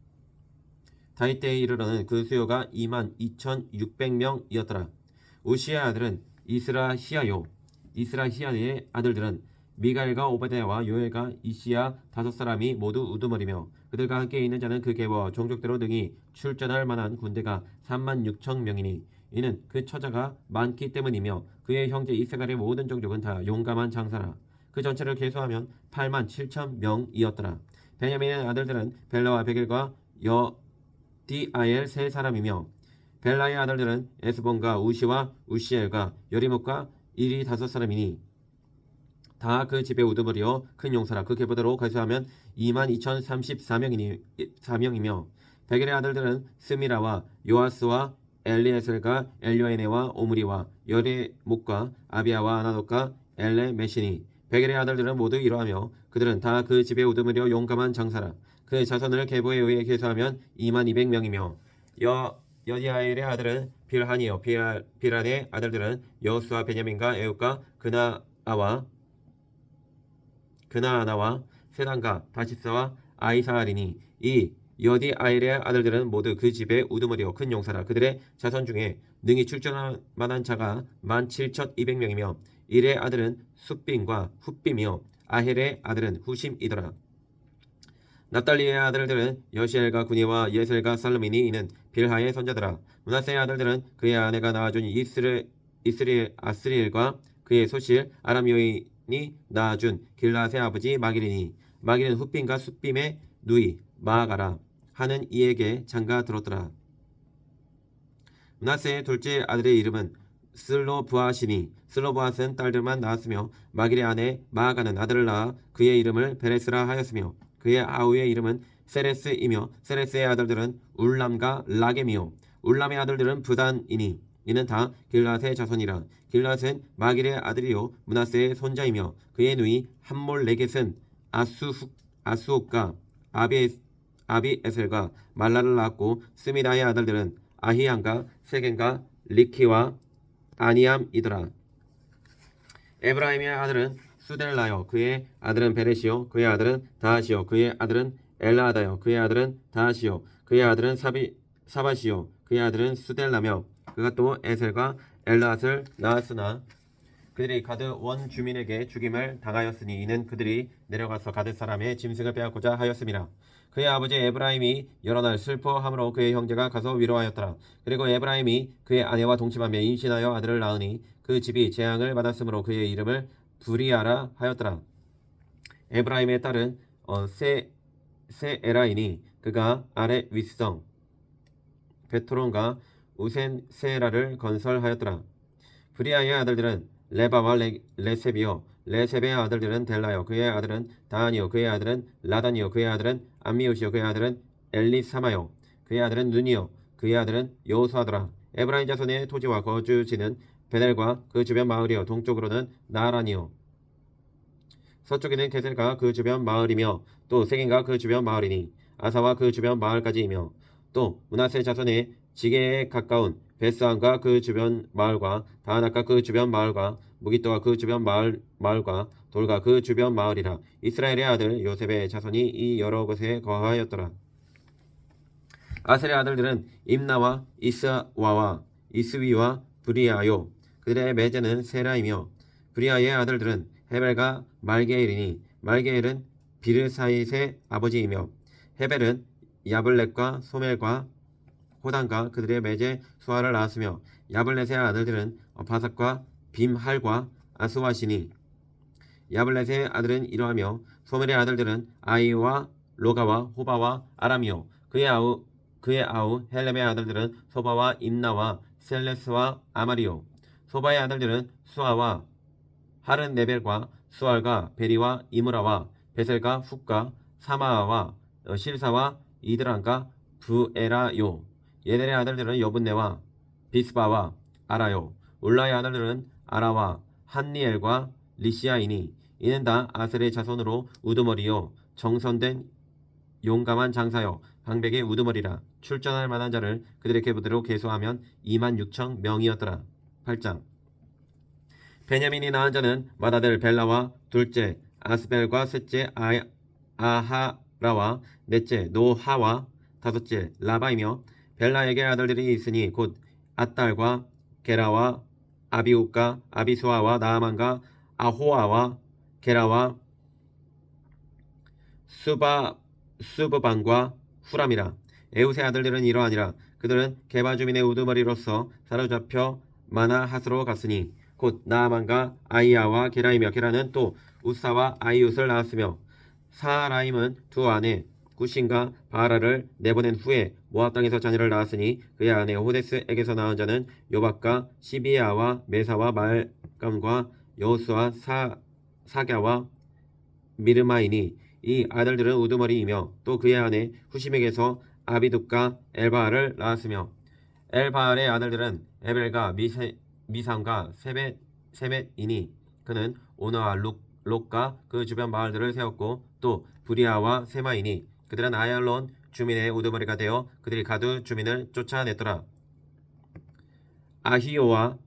다윗 때에 이르러는 그 수요가 22,600명이었더라. 우시의 아들은 이스라히야요. 이스라히야의 아들들은 미가엘과 오바댜와 요엘과 이시야 5사람이 모두 우두머리며 그들과 함께 있는 자는 그 계보와 종족대로 등이 출전할 만한 군대가 36,000명이니 이는 그 처자가 많기 때문이며 그의 형제 이스갈의 모든 종족은 다 용감한 장사라. 그 전체를 계수하면 87,000명이었더라. 베냐민의 아들들은 벨라와 베겔과 여디아엘 세 사람이며 벨라의 아들들은 에스본과 우시와 우시엘과 여리목과 일이 5사람이니 다 그 집에 우두머리요 큰 용사라. 그 계보대로 계수하면 22,034명이며 베겔의 아들들은 스미라와 요아스와 엘리에셀과 엘요에네와 오므리와 여리목과 아비아와 아나돗과 엘레메시니 베겔의 아들들은 모두 이러하며 그들은 다 그 집에 우두머리요 용감한 장사라. 그 자손을 계보에 의해 계수하면 22,000명이며 여디아엘의 아들은 빌한이요 빌한의 아들들은 여수와 베냐민과 에웃과 그나아나와 세단과 다시스와 아이사알이니 이 여디아엘의 아들들은 모두 그 집에 우두머리요 큰 용사라. 그들의 자손 중에 능히 출전할 만한 자가 17,200명이며 일의 아들은 숫빔과 훗빔이요 아헬의 아들은 후심이더라. 납달리의 아들들은 여시엘과 구니와 예셀과 살루미니 이는 빌하의 손자더라. 므낫세의 아들들은 그의 아내가 낳아준 아스리엘과 그의 소실 아람 여인이 낳아준 길라앗의 아버지 마길이니 마길은 훗빔과 숫빔의 누이 마아가라 하는 이에게 장가 들었더라. 므낫세의 둘째 아들의 이름은 슬로브앗이니 슬로브앗은 딸들만 낳았으며 마길의 아내 마아가는 아들을 낳아 그의 이름을 베레스라 하였으며 그의 아우의 이름은 세레스이며 세레스의 아들들은 울람과 라겜이요 울람의 아들들은 부단이니 이는 다 길앗의 자손이라. 길앗은 마길의 아들이요 므낫세의 손자이며 그의 누이 함몰레겟은 아수옥과 아비에셀과 말라를 낳았고 스미다의 아들들은 아히안과 세겐과 리키와 아니암이더라. 에브라임의 아들은 수델라요 그의 아들은 베레시요 그의 아들은 다하시요 그의 아들은 엘라하다요 그의 아들은 다하시요 그의 아들은 사바시요 그의 아들은 수델라며 그가 또 에셀과 엘라앗을 낳았으나 그들이 가드 원 주민에게 죽임을 당하였으니 이는 그들이 내려가서 가드 사람의 짐승을 빼앗고자 하였음이라. 그의 아버지 에브라임이 여러 날 슬퍼함으로 그의 형제가 가서 위로하였더라. 그리고 에브라임이 그의 아내와 동침하며 임신하여 아들을 낳으니 그 집이 재앙을 받았으므로 그의 이름을 부리아라 하였더라. 에브라임의 딸은 세에라이니 그가 아래 윗성 베토론과 우센세라를 건설하였더라. 브리아의 아들들은 레바와 레셉이요 레셉의 아들들은 델라요 그의 아들은 다하니요 그의 아들은 라단이요 그의 아들은 암미옷이요 그의 아들은 엘리사마요 그의 아들은 눈이요 그의 아들은 여호수아더라. 에브라임 자손의 토지와 거주지는 베델과 그 주변 마을이요 동쪽으로는 나란이요 서쪽에는 게셀과 그 주변 마을이며 또 세겐과 그 주변 마을이니 아사와 그 주변 마을까지이며 또 므낫세 자손의 지게에 가까운 베스안과 그 주변 마을과 다하나과 그 주변 마을과 무기또와 그 주변 마을과 돌과 그 주변 마을이라. 이스라엘의 아들 요셉의 자손이 이 여러 곳에 거하였더라. 아셀의 아들들은 임나와 이스와와 이스위와 브리아요 그들의 매제는 세라이며 브리아의 아들들은 헤벨과 말게일이니 말게일은 비르사잇의 아버지이며 헤벨은 야블렛과 소멜과 호단과 그들의 매제 수아를 낳았으며 야블렛의 아들들은 바삭과 빔할과 아스와시니 야블렛의 아들은 이러하며 소멜의 아들들은 아이와 로가와 호바와 아람이요 그의 아우 헬렘의 아들들은 소바와 임나와 셀레스와 아마리요 소바의 아들들은 수아와 하른네벨과 수알과 베리와 이므라와 베셀과 훅과 사마와 실사와 이드란과 부에라요 예델의 아들들은 여분네와 비스바와 아라요 울라의 아들들은 아라와 한니엘과 리시아이니 이는 다 아셀의 자손으로 우두머리요 정선된 용감한 장사요 방백의 우두머리라. 출전할 만한 자를 그들의 계보대로 계수하면 26,000명이었더라. 8장 베냐민이 낳은 자는 맏아들 벨라와 둘째 아스벨과 셋째 아하라와 넷째 노하와 다섯째 라바이며 벨라에게 아들들이 있으니 곧 앗달과 게라와 아비웃과 아비수아와 나아만과 아호아와 게라와 수브반과 후람이라. 에웃의 아들들은 이러하니라. 그들은 게바 주민의 우두머리로서 사로잡혀 마나핫으로 갔으니 곧 나아만과 아이야와 게라이며 게라는 또 우사와 아이웃을 낳았으며 사라임은 두 아내 구신과 바라를 내보낸 후에 모압 땅에서 자녀를 낳았으니 그의 아내 호데스에게서 낳은 자는 요박과 시비야와 메사와 말감과 여호수와 사갸와 미르마이니 이 아들들은 우두머리이며 또 그의 아내 후심에게서 아비둡과 엘바알을 낳았으며 엘바알의 아들들은 에벨과 미삼과 세벳이니 그는 오너와 록과 그 주변 마을들을 세웠고 또 부리아와 세마이니 그들은 아얄론 주민의 우두머리가 되어 그들이 가두 주민을 쫓아냈더라. 아히오와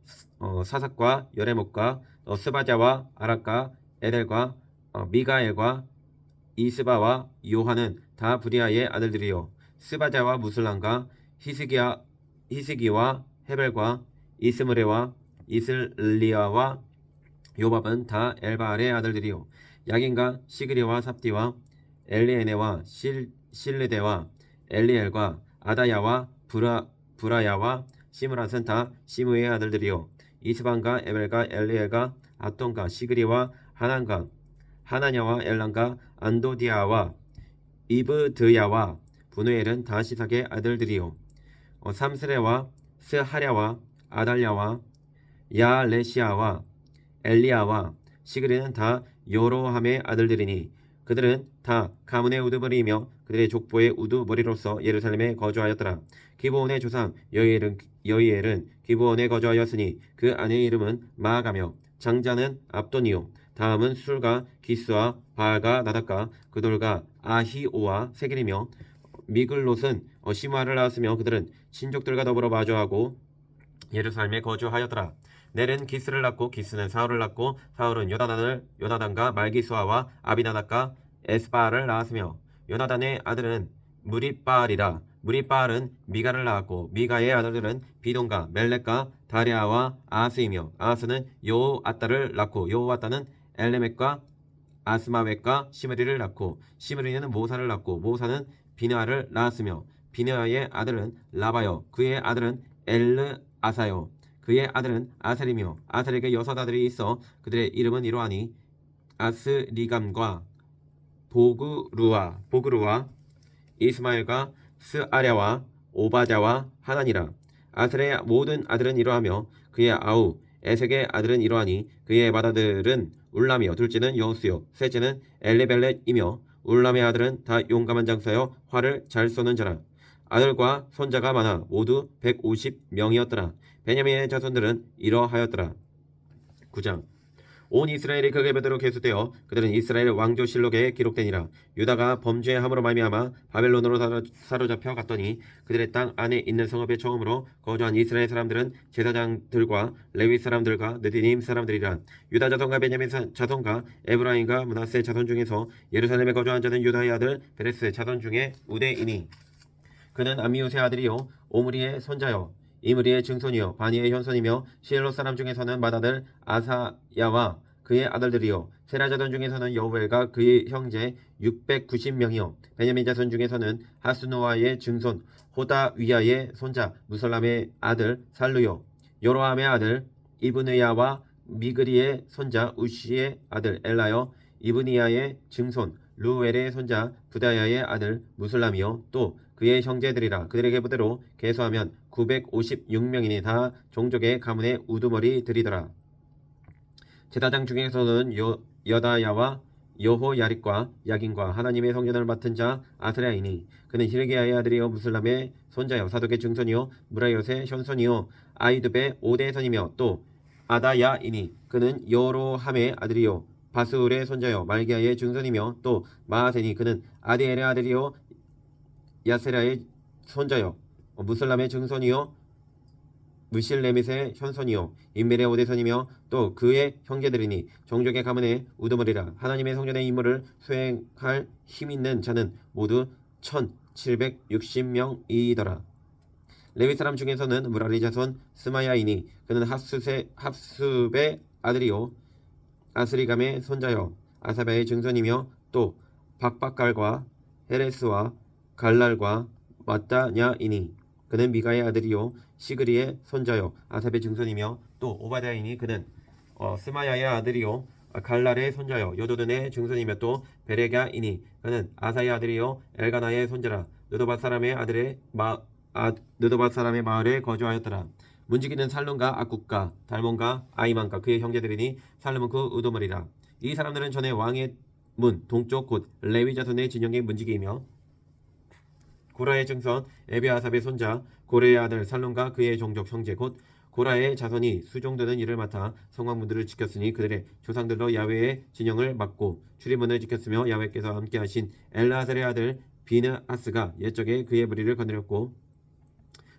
사삭과 여레목과 스바자와 아락과 에델과 미가엘과 이스바와 요한은 다 부리아의 아들들이요 스바자와 무슬람과 히스기와 헤벨과 이스므레와 이슬리아와 요밥은 다 엘바알의 아들들이요 야긴과 시그리와 삽디와 엘리에네와 실르데와 엘리엘과 아다야와 브라야와 시므랏은 다 시므의 아들들이요 이스반과 에벨과 엘리엘과 아돈과 시그리와 하난과 하나냐와 엘란과 안도디아와 이브드야와 분우엘은 다 시삭의 아들들이요 삼스레와 스하랴와 아달랴와 야레시아와 엘리야와 시그리는 다 여로함의 아들들이니 그들은 다 가문의 우두머리이며 그들의 족보의 우두머리로서 예루살렘에 거주하였더라. 기브온의 조상 여이엘은 기브온에 거주하였으니 그 아내의 이름은 마아가며 장자는 압돈이요 다음은 술과 기스와 바알과 나닷과 그돌과 아히오와 세겔이며 미글롯은 시므아를 낳았으며 그들은 친족들과 더불어 마주하고 예루살렘에 거주하였더라. 넬은 기스를 낳고 기스는 사울을 낳고 사울은 요나단과 말기수아와 아비나답과 에스바알을 낳았으며 요나단의 아들은 무리바알이라. 무리바알은 미가를 낳았고 미가의 아들들은 비돈과 멜렉과 다리아와 아하스이며 아하스는 요아따를 낳고 요아따는 엘레멕과 아스마웻과 시므리를 낳고 시므리는 모사를 낳고 모사는 비느하를 낳았으며 비느하의 아들은 라바요 그의 아들은 엘르아사요 그의 아들은 아셀이며 아셀에게 6아들이 있어 그들의 이름은 이러하니 아스리감과 보그루와 이스마엘과 스아랴와 오바댜와 하나니라. 아셀의 모든 아들은 이러하며 그의 아우 에색의 아들은 이러하니 그의 맏아들은 울람이요 둘째는 여우스요 셋째는 엘레벨렛이며 울람의 아들은 다 용감한 장사여 활을 잘 쏘는 자라. 아들과 손자가 많아 모두 150명이었더라. 베냐민의 자손들은 이러하였더라. 9장 온 이스라엘이 극의 배대로 계수되어 그들은 이스라엘 왕조실록에 기록되니라. 유다가 범죄함으로 말미암아 바벨론으로 사로잡혀 갔더니 그들의 땅 안에 있는 성읍에 처음으로 거주한 이스라엘 사람들은 제사장들과 레위 사람들과 느디님 사람들이라. 유다 자손과 베냐민 자손과 에브라임과 므낫세 자손 중에서 예루살렘에 거주한 자는 유다의 아들 베레스 자손 중에 우대이니 그는 암미우스의 아들이요 오므리의 손자요 이므리의 증손이요 바니의 현손이며 시엘롯 사람 중에서는 맏아들 아사야와 그의 아들들이요 세라 자손 중에서는 여우엘과 그의 형제 690명이요 베냐민 자손 중에서는 하스누아의 증손 호다위야의 손자 무설람의 아들 살루요 요로함의 아들 이브느야와 미그리의 손자 우시의 아들 엘라요 이브니야의 증손 루엘의 손자 부다야의 아들 무슬람이요 또 그의 형제들이라. 그들에게 부대로 계수하면 956명이니 다 종족의 가문의 우두머리들이더라. 제사장 중에서는 여다야와 여호야립과 야긴과 하나님의 성전을 맡은 자 아스랴이니 그는 힐기야의 아들이요 무슬람의 손자요 사독의 증손이요 무라요의 현손이요 아이두베 5대 선이며 또 아다야이니 그는 여로함의 아들이요 바스울의 손자요 말기야의 증손이며 또 마아세니 그는 아디엘의 아들이요 야세라의 손자요 무슬람의 증손이요 무실레밋의 현손이요 인멜의 5대선이며 또 그의 형제들이니 종족의 가문의 우두머리라. 하나님의 성전의 임무를 수행할 힘있는 자는 모두 1760명이더라. 레위 사람 중에서는 무라리 자손 스마야이니 그는 합습의 아들이요 아스리감의 손자요 아사바의 증손이며 또 박박갈과 헤레스와 갈랄과 마따냐이니 그는 미가의 아들이요 시그리의 손자요 아삽의 증손이며 또 오바댜이니 그는 스마야의 아들이요 갈랄의 손자요 여도든의 증손이며 또 베레갸이니 그는 아사의 아들이요 엘가나의 손자라. 느도밧 사람의 마을에 거주하였더라. 문지기는 살룸과 악국과 달몬과 아이만과 그의 형제들이니 살룸은 그 우두머리라. 이 사람들은 전에 왕의 문 동쪽 곧 레위 자손의 진영의 문지기이며 고라의 증손 에비아삽의 손자 고레의 아들 살룸과 그의 종족 형제 곧 고라의 자손이 수종드는 일을 맡아 성곽문들을 지켰으니 그들의 조상들로 야훼의 진영을 맡고 출입문을 지켰으며 야훼께서 함께하신 엘라살의 아들 비느하스가 옛적에 그의 무리를 거느렸고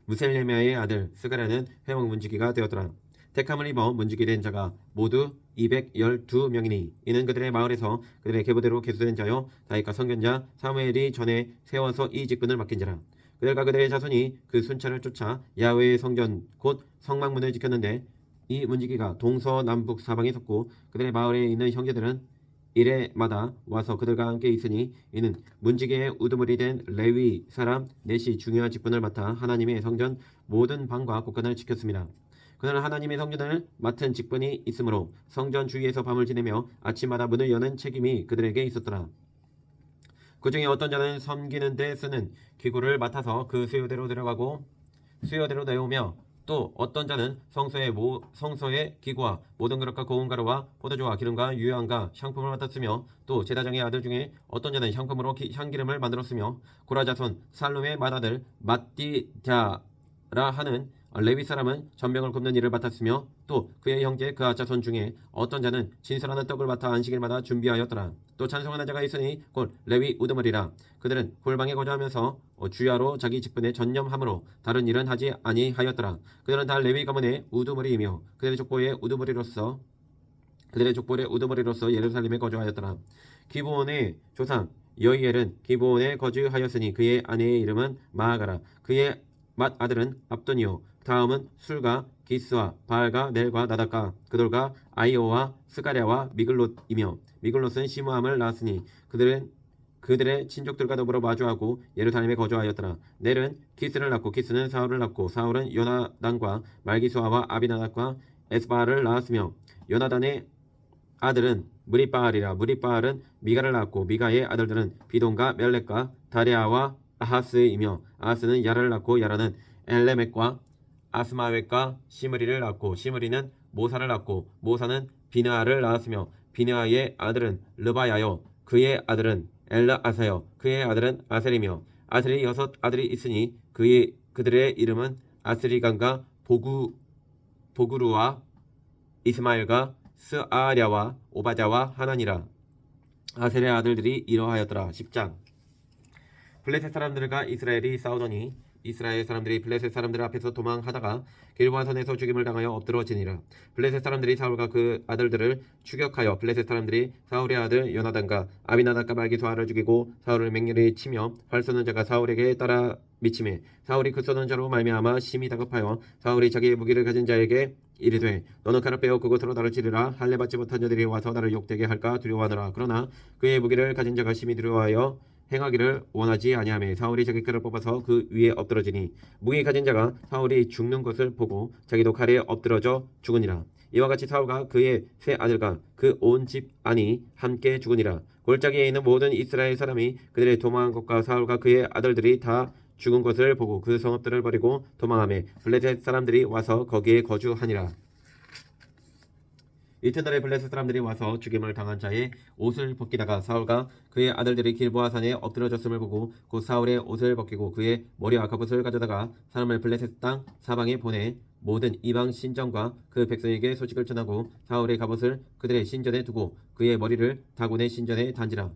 무셀레미아의 아들 스가랴는 회막 문지기가 되었더라. 택함을 입어 문지기 된 자가 모두 212명이니 이는 그들의 마을에서 그들의 계보대로 계수된 자요 다윗과 선견자 사무엘이 전에 세워서 이 직분을 맡긴 자라. 그들과 그들의 자손이 그 순찰을 쫓아 야훼의 성전 곧 성막문을 지켰는데 이 문지기가 동서남북 사방에 섰고 그들의 마을에 있는 형제들은 이래마다 와서 그들과 함께 있으니 이는 문지기의 우두머리 된 레위 사람 넷이 중요한 직분을 맡아 하나님의 성전 모든 방과 곳간을 지켰습니다. 그는 하나님의 성전을 맡은 직분이 있으므로 성전 주위에서 밤을 지내며 아침마다 문을 여는 책임이 그들에게 있었더라. 그 중에 어떤 자는 섬기는 데 쓰는 기구를 맡아서 그 수요대로 들어가고 수요대로 내오며 또 어떤 자는 성소의 기구와 모든 그릇과 고운 가루와 포도주와 기름과 유향과 향품을 맡았으며 또 제사장의 아들 중에 어떤 자는 향품으로 향기름을 만들었으며 고라 자손 살룸의 맏아들 맏디자라 하는 레위 사람은 전병을 굽는 일을 맡았으며 또 그의 형제 그 아차손 중에 어떤 자는 진설하는 떡을 맡아 안식일마다 준비하였더라. 또 찬송하는 자가 있으니 곧 레위 우두머리라. 그들은 골방에 거주하면서 주야로 자기 직분에 전념함으로 다른 일은 하지 아니하였더라. 그들은 다 레위 가문의 우두머리이며 그들의 족보의 우두머리로서 예루살렘에 거주하였더라. 기브온의 조상 여이엘은 기브온에 거주하였으니 그의 아내의 이름은 마아가라. 그의 맏아들은 압돈이요 다음은 술과 기스와 바알과 넬과 나답과 그돌과 아이오와 스가랴와 미글롯이며 미글롯은 시므함을 낳았으니 그들의 친족들과 더불어 마주하고 예루살렘에 거주하였더라. 넬은 기스를 낳고 기스는 사울을 낳고 사울은 요나단과 말기수아와 아비나답과 에스바알을 낳았으며 요나단의 아들은 무리바알이라. 무리바알은 미가를 낳았고 미가의 아들들은 비돈과 멜렉과 다레아와 아하스이며 아하스는 야라를 낳고 야라는 엘레멕과 아스마웻과 시므리를 낳고 시므리는 모사를 낳고 모사는 비느하를 낳았으며 비느하의 아들은 르바야요 그의 아들은 엘라아사요 그의 아들은 아셀이며 아셀이 6 아들이 있으니 그들의 이름은 아스리간과 보구루와 이스마엘과 스아랴와 오바자와 하나니라. 아셀의 아들들이 이러하였더라. 10장. 블레셋 사람들과 이스라엘이 싸우더니 이스라엘 사람들이 블레셋 사람들 앞에서 도망하다가 길보아산에서 죽임을 당하여 엎드러지니라. 블레셋 사람들이 사울과 그 아들들을 추격하여 블레셋 사람들이 사울의 아들 요나단과 아비나답과 말기수아를 죽이고 사울을 맹렬히 치며 활 쏘는 자가 사울에게 따라 미치매 사울이 그 쏘는 자로 말미암아 심히 다급하여 사울이 자기의 무기를 가진 자에게 이르되 너는 칼을 빼어 그곳으로 나를 찌르라. 할례 받지 못한 자들이 와서 나를 욕되게 할까 두려워하노라. 그러나 그의 무기를 가진 자가 심히 두려워하여 행하기를 원하지 아니하며 사울이 자기 칼을 뽑아서 그 위에 엎드러지니 무기 가진 자가 사울이 죽는 것을 보고 자기도 칼에 엎드러져 죽으니라. 이와 같이 사울과 그의 세 아들과 그 온 집 안이 함께 죽으니라. 골짜기에 있는 모든 이스라엘 사람이 그들의 도망한 것과 사울과 그의 아들들이 다 죽은 것을 보고 그 성읍들을 버리고 도망하며 블레셋 사람들이 와서 거기에 거주하니라. 이튿날에 블레셋 사람들이 와서 죽임을 당한 자의 옷을 벗기다가 사울과 그의 아들들이 길보아산에 엎드러졌음을 보고 곧 사울의 옷을 벗기고 그의 머리와 갑옷을 가져다가 사람을 블레셋 땅 사방에 보내 모든 이방 신전과 그 백성에게 소식을 전하고 사울의 갑옷을 그들의 신전에 두고 그의 머리를 다곤의 신전에 단지라.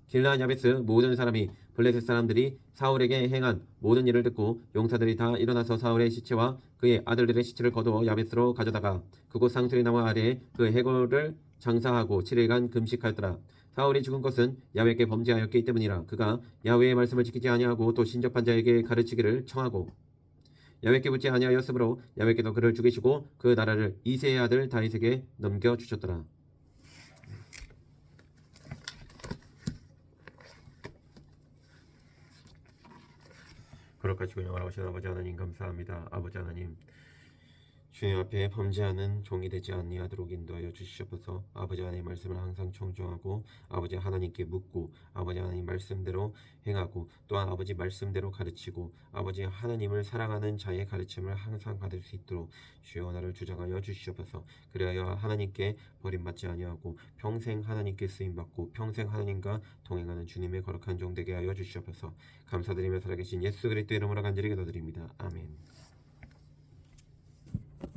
길르앗 야베스 모든 사람이 블레셋 사람들이 사울에게 행한 모든 일을 듣고 용사들이 다 일어나서 사울의 시체와 그의 아들들의 시체를 거두어 야베스로 가져다가 그곳 상수리 나무 아래에 그 해골을 장사하고 7일간 금식하였더라. 사울이 죽은 것은 야훼께 범죄하였기 때문이라. 그가 야훼의 말씀을 지키지 아니하고 또 신접한 자에게 가르치기를 청하고 야훼께 묻지 아니하였으므로 야훼께서 그를 죽이시고 그 나라를 이새의 아들 다윗에게 넘겨주셨더라. 거룩하시고 영원하신 아버지 하나님 감사합니다. 아버지 하나님 주님 앞에 범죄하는 종이 되지 아니하도록 인도하여 주시옵소서. 아버지 하나님의 말씀을 항상 청종하고 아버지 하나님께 묻고 아버지 하나님 말씀대로 행하고 또한 아버지 말씀대로 가르치고 아버지 하나님을 사랑하는 자의 가르침을 항상 받을 수 있도록 주여 나를 주장하여 주시옵소서. 그리하여 하나님께 버림받지 아니하고 평생 하나님께 쓰임받고 평생 하나님과 동행하는 주님의 거룩한 종 되게 하여 주시옵소서. 감사드리며 살아계신 예수 그리스도의 이름으로 간절히 기도드립니다. 아멘.